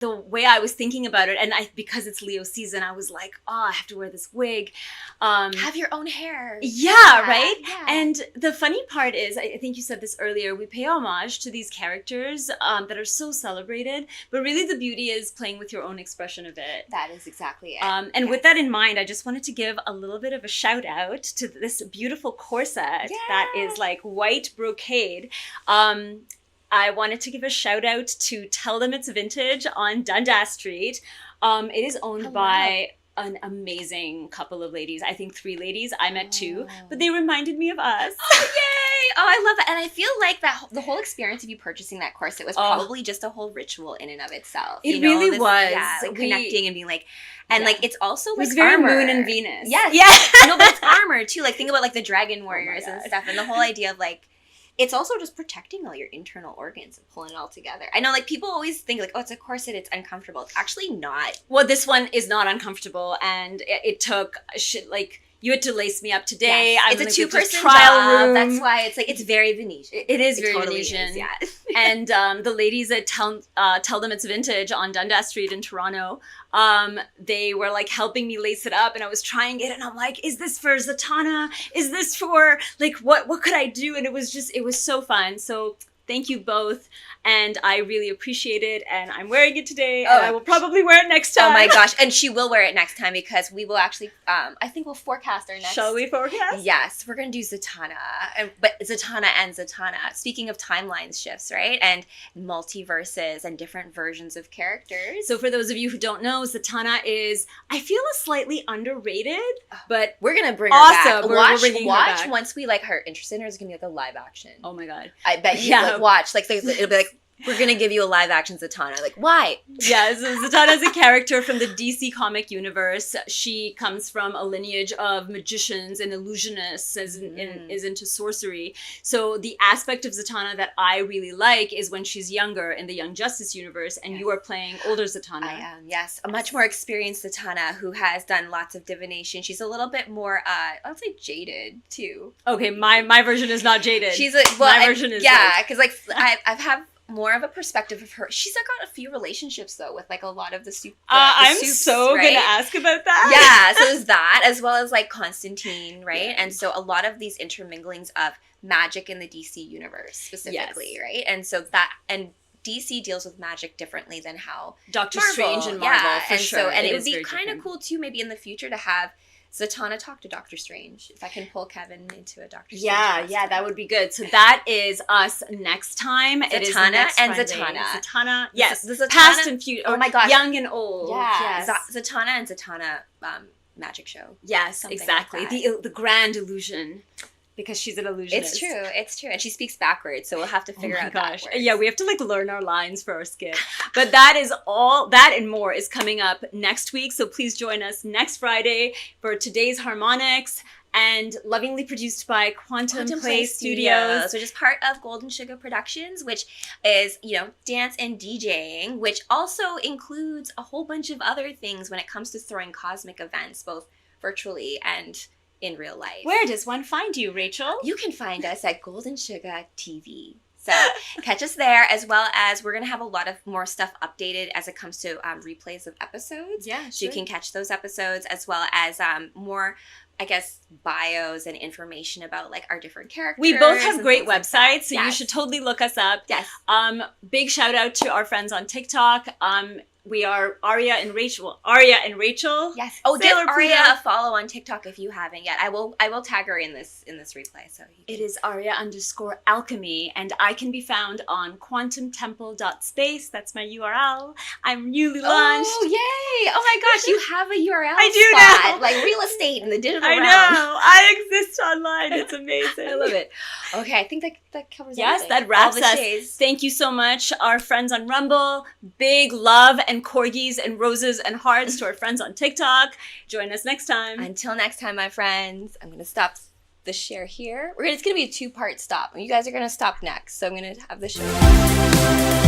the way I was thinking about it, and because it's Leo season, I was like, oh, I have to wear this wig. Have your own hair. Yeah, right? Yeah. And the funny part is, I think you said this earlier, we pay homage to these characters that are so celebrated, but really the beauty is playing with your own expression of it. That is exactly it. And with that in mind, I just wanted to give a little bit of a shout out to this beautiful corset that is like white brocade. I wanted to give a shout out to Tell Them It's Vintage on Dundas Street. It is owned by an amazing couple of ladies. I think 3 ladies. I met 2, but they reminded me of us. Oh, yay! Oh, I love that. And I feel like that the whole experience of you purchasing that corset was probably just a whole ritual in and of itself. It really was. Yeah, like connecting and being like, and like it's also like it was very armor. Moon and Venus. Yes. Yeah. No, but it's armor too. Like think about like the dragon warriors and stuff, and the whole idea of like, it's also just protecting all your internal organs and pulling it all together. I know, like, people always think, like, oh, it's a corset, it's uncomfortable. It's actually not. Well, this one is not uncomfortable, and it took, you had to lace me up today. Yes. It's a 2-person trial room. That's why it's, like, it's very Venetian. It is very Venetian. Is, yeah. And the ladies at Tell Them It's Vintage on Dundas Street in Toronto, they were, like, helping me lace it up, and I was trying it, and I'm like, is this for Zatanna? Is this for, like, what could I do? And it was so fun. So thank you both. And I really appreciate it. And I'm wearing it today. And I will probably wear it next time. Oh my gosh. And she will wear it next time because we will actually, I think we'll forecast our next. Shall we forecast? Yes. We're going to do Zatanna. But Zatanna and Zatanna. Speaking of timeline shifts, right? And multiverses and different versions of characters. So for those of you who don't know, Zatanna is, I feel, a slightly underrated, but we're going to bring her back. We're bringing her back. Once we like her interested in her, it's going to be like a live action. Oh my God. I bet you like, watch. Like it'll be like, we're going to give you a live action Zatanna. Like, why? Yeah, so Zatanna is a character from the DC comic universe. She comes from a lineage of magicians and illusionists, is into sorcery. So the aspect of Zatanna that I really like is when she's younger in the Young Justice universe, and you are playing older Zatanna. I am, yes. A much more experienced Zatanna who has done lots of divination. She's a little bit more, I would say jaded, too. Okay, my version is not jaded. My version is because like I've had more of a perspective of her. She's got a few relationships though with like a lot of the soup. I'm soups, so right? gonna ask about that. Yeah, so there's that as well as like Constantine, right? Yeah. And so a lot of these interminglings of magic in the DC universe specifically, right? And so DC deals with magic differently than how Doctor Strange and Marvel, for sure. So, and it would be kind of cool too, maybe in the future, to have Zatanna talk to Doctor Strange. If I can pull Kevin into a Doctor Strange. Yeah, that would be good. So that is us next time. Zatanna it is next and Friday. Zatanna. Zatanna, yes. The Zatanna, past and future. Oh my gosh. Young and old. Yeah. Yes. Zatanna and Zatanna magic show. Yes, something exactly. Like the grand illusion. Because she's an illusionist. It's true. And she speaks backwards, so we'll have to figure out that word. Yeah, we have to like learn our lines for our skit. But that is all, that and more is coming up next week. So please join us next Friday for today's Harmonics, and lovingly produced by Quantum Play Studios, which is part of Golden Sugar Productions, which is, dance and DJing, which also includes a whole bunch of other things when it comes to throwing cosmic events, both virtually and in real life. Where does one find you, Rachel? You can find us at Golden Sugar TV. So catch us there, as well as we're going to have a lot of more stuff updated as it comes to replays of episodes. Yeah, So you can catch those episodes, as well as more, I guess, bios and information about like our different characters. We both have great websites, so yes. You should totally look us up. Yes. Big shout out to our friends on TikTok. We are Aria and Rachel. Yes. Oh, give Aria a follow on TikTok if you haven't yet. I will tag her in this replay. So it is Aria_alchemy, and I can be found on quantumtemple.space. That's my URL. I'm newly launched. Oh, yay! Oh my gosh, you have a URL. I do spot. now. Like real estate in the digital realm. I know. I exist online. It's amazing. I love it. Okay, I think that covers yes, everything. that wraps us. Shades. Thank you so much, our friends on Rumble. Big love and corgis and roses and hearts to our friends on TikTok. Join us next time. Until next time, my friends, I'm going to stop the share here. It's going to be a 2-part stop. You guys are going to stop next, so I'm going to have the show.